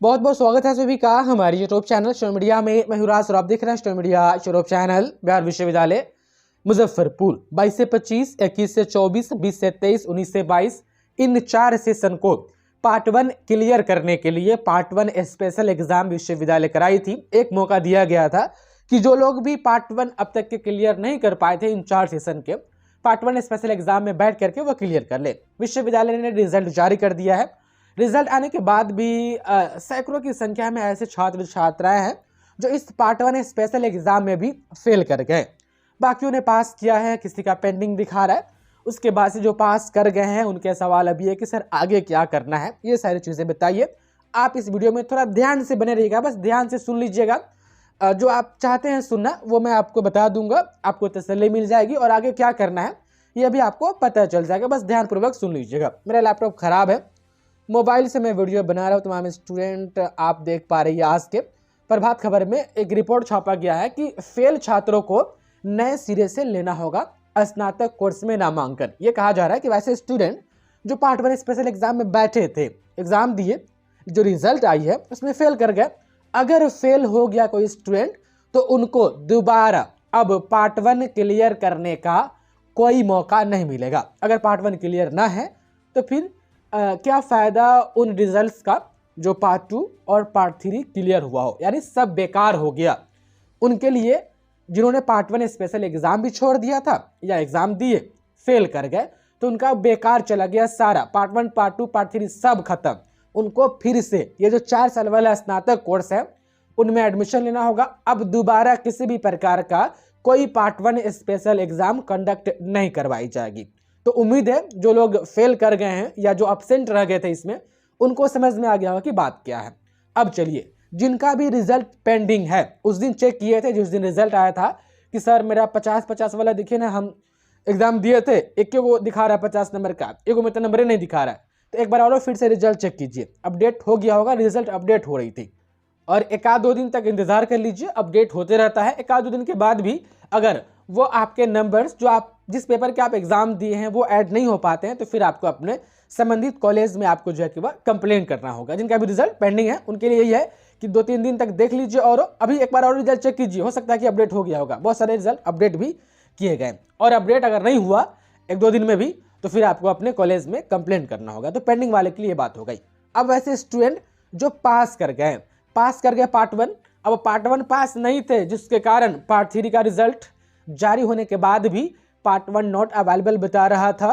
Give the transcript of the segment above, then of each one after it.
बहुत बहुत स्वागत है सभी का हमारे यूट्यूब चैनल स्टोरी मीडिया में। मैं हुरास और आप देख रहे हैं story media YouTube channel. Bihar विश्वविद्यालय मुजफ्फरपुर 22 से 25, 21 से 24, 20 से 23, 19 से 22 इन 4 सेशन को पार्ट 1 क्लियर करने के लिए पार्ट 1 स्पेशल एग्जाम विश्वविद्यालय कराई थी। एक मौका दिया गया था कि जो लोग भी पार्ट 1 अब तक के क्लियर नहीं कर पाए थे इन 4 सेशन के, पार्ट 1 स्पेशल एग्जाम में बैठ करके वो क्लियर कर ले। विश्वविद्यालय ने रिजल्ट जारी कर दिया है। रिजल्ट आने के बाद भी सैकड़ों की संख्या में ऐसे छात्र छात्राएं हैं जो इस पार्ट 1 स्पेशल एग्जाम में भी फेल कर गए। बाकियों ने पास किया है, किसी का पेंडिंग दिखा रहा है। उसके बाद से जो पास कर गए हैं उनके सवाल अभी है कि सर आगे क्या करना है, ये सारी चीज़ें बताइए। आप इस वीडियो में थोड़ा ध्यान से बने रहिएगा, बस ध्यान से सुन लीजिएगा। जो आप चाहते हैं सुनना वो मैं आपको बता दूंगा, आपको तसल्ली मिल जाएगी और आगे क्या करना है ये भी आपको पता चल जाएगा। बस ध्यानपूर्वक सुन लीजिएगा। मेरा लैपटॉप खराब है, मोबाइल से मैं वीडियो बना रहा हूँ। तमाम स्टूडेंट आप देख पा रही है। आज के प्रभात खबर में एक रिपोर्ट छापा गया है कि फेल छात्रों को नए सिरे से लेना होगा स्नातक कोर्स में नामांकन। ये कहा जा रहा है कि वैसे स्टूडेंट जो पार्ट 1 स्पेशल एग्जाम में बैठे थे, एग्जाम दिए, जो रिजल्ट आई है उसमें फेल कर गए, अगर फेल हो गया कोई स्टूडेंट तो उनको दोबारा अब पार्ट 1 क्लियर करने का कोई मौका नहीं मिलेगा। अगर पार्ट 1 क्लियर ना है तो फिर क्या फ़ायदा उन रिजल्ट्स का जो पार्ट 2 और पार्ट 3 क्लियर हुआ हो, यानी सब बेकार हो गया। उनके लिए जिन्होंने पार्ट 1 स्पेशल एग्ज़ाम भी छोड़ दिया था या एग्ज़ाम दिए फेल कर गए तो उनका बेकार चला गया सारा। पार्ट 1, पार्ट 2, पार्ट 3 सब खत्म। उनको फिर से ये जो 4 साल वाला स्नातक कोर्स है उनमें एडमिशन लेना होगा। अब दोबारा किसी भी प्रकार का कोई पार्ट 1 स्पेशल एग्ज़ाम कंडक्ट नहीं करवाई जाएगी। तो उम्मीद है जो लोग फेल कर गए हैं या जो एब्सेंट रह गए थे इसमें उनको समझ में आ गया होगा कि बात क्या है। अब चलिए, जिनका भी रिजल्ट पेंडिंग है, उस दिन चेक किए थे जिस दिन रिजल्ट आया था कि सर मेरा 50-50 वाला दिखे ना, हम एग्जाम दिए थे, एक को दिखा रहा है 50 नंबर का, एक में तो नंबर नहीं दिखा रहा है। तो एक बार और फिर से रिजल्ट चेक कीजिए। अपडेट हो गया होगा, रिजल्ट अपडेट हो रही थी और एक आध दो दिन तक इंतजार कर लीजिए, अपडेट होते रहता है। एक आध दो दिन के बाद भी अगर वो आपके नंबर्स जो आप जिस पेपर के आप एग्जाम दिए हैं वो ऐड नहीं हो पाते हैं तो फिर आपको अपने संबंधित कॉलेज में आपको जो है कि वह कंप्लेंट करना होगा। जिनका भी रिजल्ट पेंडिंग है उनके लिए यही है कि 2-3 दिन तक देख लीजिए और अभी एक बार और रिजल्ट चेक कीजिए, हो सकता है कि अपडेट हो गया होगा। बहुत सारे रिजल्ट अपडेट भी किए गए और अपडेट अगर नहीं हुआ 1-2 दिन में भी तो फिर आपको अपने कॉलेज में कंप्लेंट करना होगा। तो पेंडिंग वाले के लिए बात हो गई। अब वैसे स्टूडेंट जो पास कर गए पार्ट 1, अब पार्ट 1 पास नहीं थे जिसके कारण पार्ट 3 का रिजल्ट जारी होने के बाद भी पार्ट 1 नॉट अवेलेबल बता रहा था।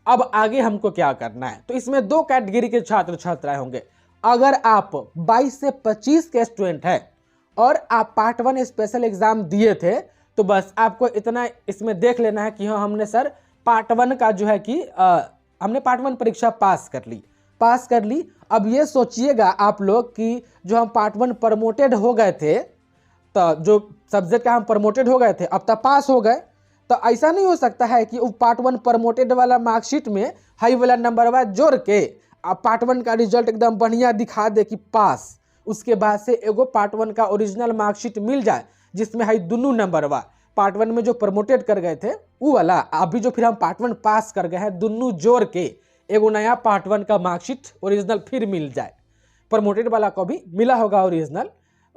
अब आगे हमको क्या करना है, तो इसमें 2 कैटेगरी के छात्र छात्राएं होंगे। अगर आप 22 से 25 के स्टूडेंट हैं और आप पार्ट 1 स्पेशल एग्जाम दिए थे तो बस आपको इतना इसमें देख लेना है कि हाँ हमने सर पार्ट 1 का जो है कि हमने पार्ट 1 परीक्षा पास कर ली। अब ये सोचिएगा आप लोग कि जो हम पार्ट 1 प्रमोटेड हो गए थे, तो जो सब्जेक्ट का हम प्रमोटेड हो गए थे अब तक पास हो गए, तो ऐसा नहीं हो सकता है कि वो पार्ट 1 प्रमोटेड वाला मार्कशीट में हाई वाला नंबर जोड़ के आप पार्ट 1 का रिजल्ट एकदम बढ़िया दिखा दे कि पास, उसके बाद से एगो पार्ट 1 का ओरिजिनल मार्कशीट मिल जाए जिसमें हाई दोनों नंबर पार्ट 1 में जो प्रमोटेड कर गए थे वो वाला, अभी जो फिर हम पार्ट 1 पास कर गए हैं दोनों जोड़ के एगो नया पार्ट 1 का मार्कशीट ओरिजिनल फिर मिल जाए। प्रमोटेड वाला को भी मिला होगा ओरिजिनल,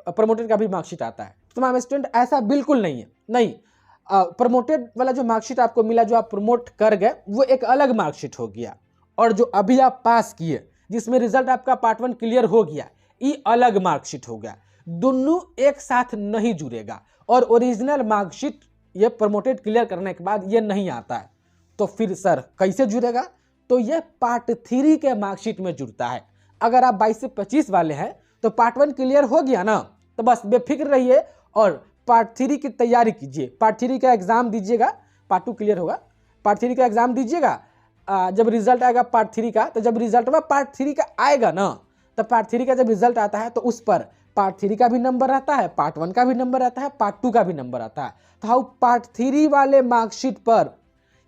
प्रमोटेड का भी मार्कशीट आता है। तमाम स्टूडेंट ऐसा बिल्कुल नहीं है। नहीं, प्रमोटेड वाला जो मार्कशीट आपको मिला जो आप प्रमोट कर गए वो एक अलग मार्कशीट हो गया और जो अभी आप पास किए जिसमें रिजल्ट आपका पार्ट 1 क्लियर हो गया ये अलग मार्कशीट हो गया। दोनों एक साथ नहीं जुड़ेगा और ओरिजिनल मार्कशीट ये प्रमोटेड क्लियर करने के बाद ये नहीं आता है तो फिर सर कैसे जुड़ेगा, तो ये पार्ट 3 के मार्कशीट में जुड़ता है। अगर आप 22 से 25 वाले हैं तो पार्ट 1 क्लियर हो गया ना, तो बस बेफिक्र रहिए और पार्ट 3 की तैयारी कीजिए। पार्ट 3 का एग्जाम दीजिएगा, पार्ट 2 क्लियर होगा, पार्ट 3 का एग्जाम दीजिएगा। जब रिजल्ट आएगा पार्ट 3 का, तो जब रिजल्ट में पार्ट 3 का आएगा ना, तो पार्ट 3 का जब रिजल्ट आता है तो उस पर पार्ट 3 का भी नंबर रहता है, पार्ट 1 का भी नंबर रहता है, पार्ट 2 का भी नंबर आता है। तो हाउ पार्ट 3 वाले मार्कशीट पर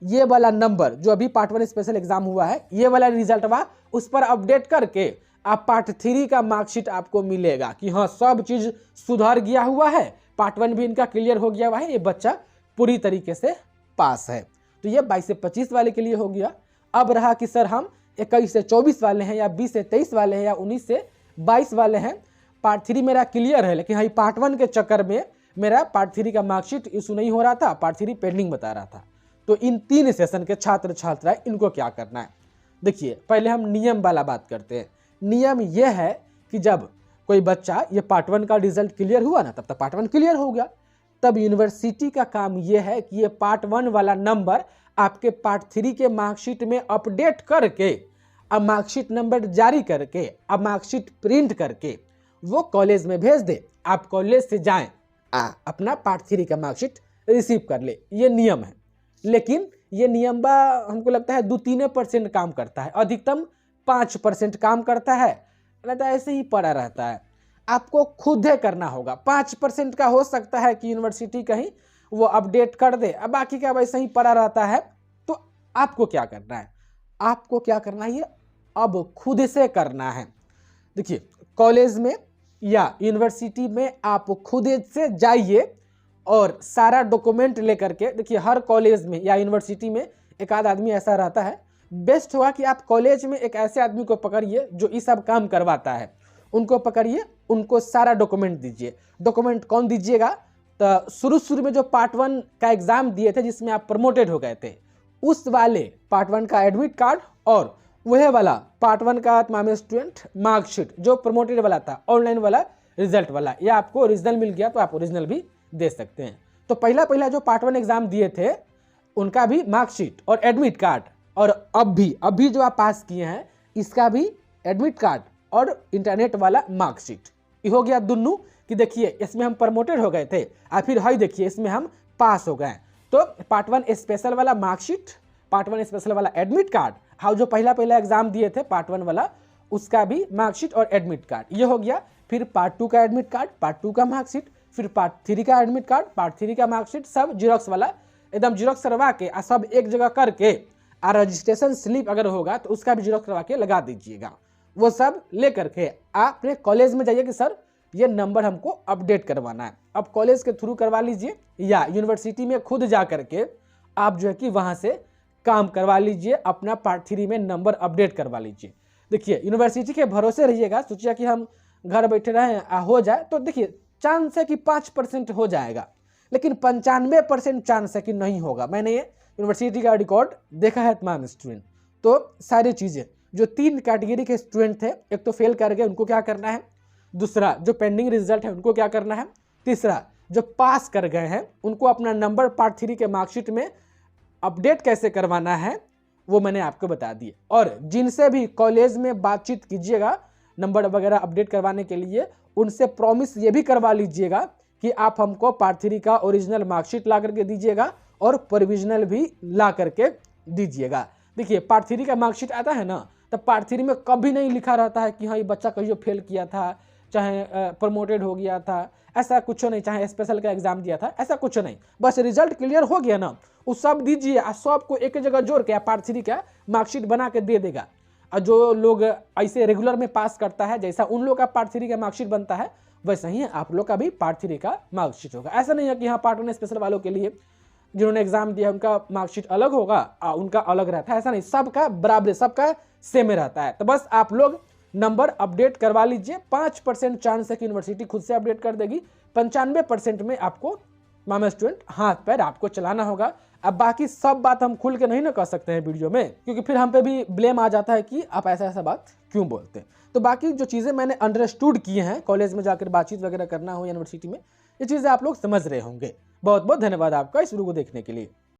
ये वाला नंबर जो अभी पार्ट 1 स्पेशल एग्जाम हुआ है ये वाला रिजल्ट उस पर अपडेट करके आप पार्ट 3 का मार्कशीट आपको मिलेगा कि हाँ सब चीज़ सुधर गया हुआ है, पार्ट 1 भी इनका क्लियर हो गया हुआ है, ये बच्चा पूरी तरीके से पास है। तो ये 22 से 25 वाले के लिए हो गया। अब रहा कि सर हम 21 से 24 वाले हैं या 20 से 23 वाले हैं या 19 से 22 वाले हैं, पार्ट 3 मेरा क्लियर है, लेकिन हाँ पार्ट 1 के चक्कर में मेरा पार्ट 3 का मार्कशीट इशू नहीं हो रहा था, पार्ट 3 पेंडिंग बता रहा था। तो इन 3 सेशन के छात्र छात्राएं इनको क्या करना है, देखिए पहले हम नियम वाला बात करते हैं। नियम यह है कि जब कोई बच्चा ये पार्ट 1 का रिजल्ट क्लियर हुआ ना, तब तक पार्ट 1 क्लियर हो गया, तब यूनिवर्सिटी का काम यह है कि ये पार्ट 1 वाला नंबर आपके पार्ट 3 के मार्कशीट में अपडेट करके, अब मार्कशीट नंबर जारी करके, अब मार्कशीट प्रिंट करके वो कॉलेज में भेज दे। आप कॉलेज से जाएं, अपना पार्ट 3 का मार्कशीट रिसीव कर ले, ये नियम है। लेकिन ये नियम हमको लगता है 2-3% काम करता है, अधिकतम 5% काम करता है, नहीं तो ऐसे ही पड़ा रहता है। आपको खुद ही करना होगा। 5% का हो सकता है कि यूनिवर्सिटी कहीं वो अपडेट कर दे, अब बाकी का वैसे ही पड़ा रहता है। तो आपको क्या करना है, आपको क्या करना है, ये अब खुद से करना है। देखिए कॉलेज में या यूनिवर्सिटी में आप खुद से जाइए और सारा डॉक्यूमेंट लेकर के, देखिए हर कॉलेज में या यूनिवर्सिटी में एक आध आदमी ऐसा रहता है, बेस्ट होगा कि आप कॉलेज में एक ऐसे आदमी को पकड़िए जो ये सब काम करवाता है, उनको पकड़िए, उनको सारा डॉक्यूमेंट दीजिए। डॉक्यूमेंट कौन दीजिएगा, तो शुरू में जो पार्ट 1 का एग्जाम दिए थे जिसमें आप प्रमोटेड हो गए थे, उस वाले पार्ट 1 का एडमिट कार्ड और वह वाला पार्ट 1 का मामे स्टूडेंट मार्कशीट जो प्रमोटेड वाला था, ऑनलाइन वाला रिजल्ट वाला, या आपको ओरिजिनल मिल गया तो आप ओरिजिनल भी दे सकते हैं। तो पहला जो पार्ट 1 एग्जाम दिए थे उनका भी मार्कशीट और एडमिट कार्ड, और अभी जो आप पास किए हैं इसका भी एडमिट कार्ड और इंटरनेट वाला मार्कशीट, ये हो गया दोनों कि देखिए इसमें हम प्रमोटेड हो गए थे और फिर हाई देखिए इसमें हम पास हो गए। तो पार्ट 1 स्पेशल वाला मार्कशीट, पार्ट 1 स्पेशल वाला एडमिट कार्ड, हाँ जो पहला एग्जाम दिए थे पार्ट 1 वाला उसका भी मार्कशीट और एडमिट कार्ड, ये हो गया। फिर पार्ट 2 का एडमिट कार्ड, पार्ट 2 का मार्कशीट, फिर पार्ट 3 का एडमिट कार्ड, पार्ट 3 का मार्कशीट, सब जीरोक्स वाला एकदम जीरोक्स करवा के सब एक जगह करके, रजिस्ट्रेशन स्लिप अगर होगा तो उसका भी जीरोक्स करवा के लगा दीजिएगा। वो सब ले करके आप अपने कॉलेज में जाइए कि सर ये नंबर हमको अपडेट करवाना है। अब कॉलेज के थ्रू करवा लीजिए या यूनिवर्सिटी में खुद जा करके आप जो है कि वहाँ से काम करवा लीजिए, अपना पार्ट 3 में नंबर अपडेट करवा लीजिए। देखिए यूनिवर्सिटी के भरोसे रहिएगा, सोचिए कि हम घर बैठे रहें हो जाए, तो देखिए चांस है कि 5% हो जाएगा, लेकिन 95% चांस है कि नहीं होगा। मैंने ये यूनिवर्सिटी का रिकॉर्ड देखा है तमाम स्टूडेंट। तो सारी चीज़ें जो 3 कैटेगरी के स्टूडेंट थे, एक तो फेल कर गए उनको क्या करना है, दूसरा जो पेंडिंग रिजल्ट है उनको क्या करना है, तीसरा जो पास कर गए हैं उनको अपना नंबर पार्ट 3 के मार्कशीट में अपडेट कैसे करवाना है वो मैंने आपको बता दिए। और जिनसे भी कॉलेज में बातचीत कीजिएगा नंबर वगैरह अपडेट करवाने के लिए, उनसे प्रॉमिस ये भी करवा लीजिएगा कि आप हमको पार्ट 3 का ओरिजिनल मार्कशीट ला करके दीजिएगा और प्रोविजनल भी ला करके दीजिएगा। देखिए पार्ट 3 का मार्कशीट आता है ना, तब पार्ट 3 में कभी नहीं लिखा रहता है कि हाँ ये बच्चा कहीं फेल किया था, चाहे प्रमोटेड हो गया था, ऐसा कुछ नहीं, चाहे स्पेशल का एग्जाम दिया था, ऐसा कुछ नहीं। बस रिजल्ट क्लियर हो गया ना, वो सब दीजिए और सबको एक जगह जोड़ के पार्ट 3 का मार्कशीट बना के दे देगा। और जो लोग ऐसे रेगुलर में पास करता है, जैसा उन लोग का पार्ट 3 का मार्कशीट बनता है वैसा ही आप लोग का भी पार्ट 3 का मार्कशीट होगा। ऐसा नहीं है कि हाँ पार्ट 1 स्पेशल वालों के लिए जिन्होंने एग्जाम दिया उनका मार्कशीट अलग होगा उनका अलग रहता है, ऐसा नहीं, सबका बराबर, सबका सेम रहता है। तो बस आप लोग नंबर अपडेट करवा लीजिए। 5% चांस है कि यूनिवर्सिटी खुद से अपडेट कर देगी, 95% में आपको मामा स्टूडेंट हाथ पैर आपको चलाना होगा। अब बाकी सब बात हम खुल के नहीं ना कर सकते हैं वीडियो में, क्योंकि फिर हम पे भी ब्लेम आ जाता है कि आप ऐसा बात क्यों बोलते हैं। तो बाकी जो चीज़ें मैंने अंडरस्टूड किए हैं, कॉलेज में जाकर बातचीत वगैरह करना हो यूनिवर्सिटी में, ये चीज़ें आप लोग समझ रहे होंगे। बहुत बहुत धन्यवाद आपका इस वीडियो को देखने के लिए।